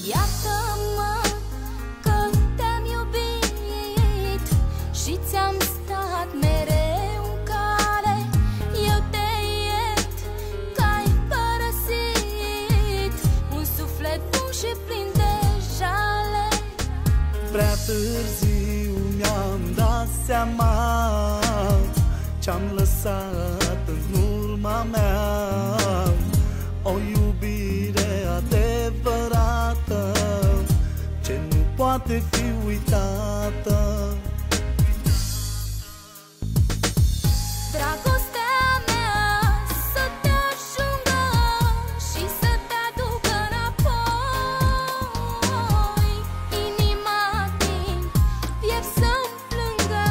Iartă-mă că te-am iubit și ți-am stat mereu în cale. Eu te iert că ai părăsit un suflet bun și plin de jale. Prea târziu mi-am dat seama ce-am lăsat în urma mea. O iubire adevărată ce nu poate fi uitată. Dragostea mea să te ajungă și să te aducă înapoi. Inima din piept să-mi plângă,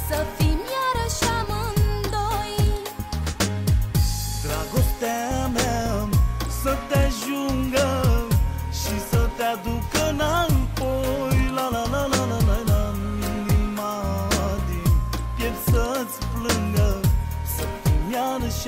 să fim iarăși amândoi. Dragostea mea să te ajungă și să te aducă înapoi. La la la la la la la. Inima din piept să-ți plângă, să fim iarăși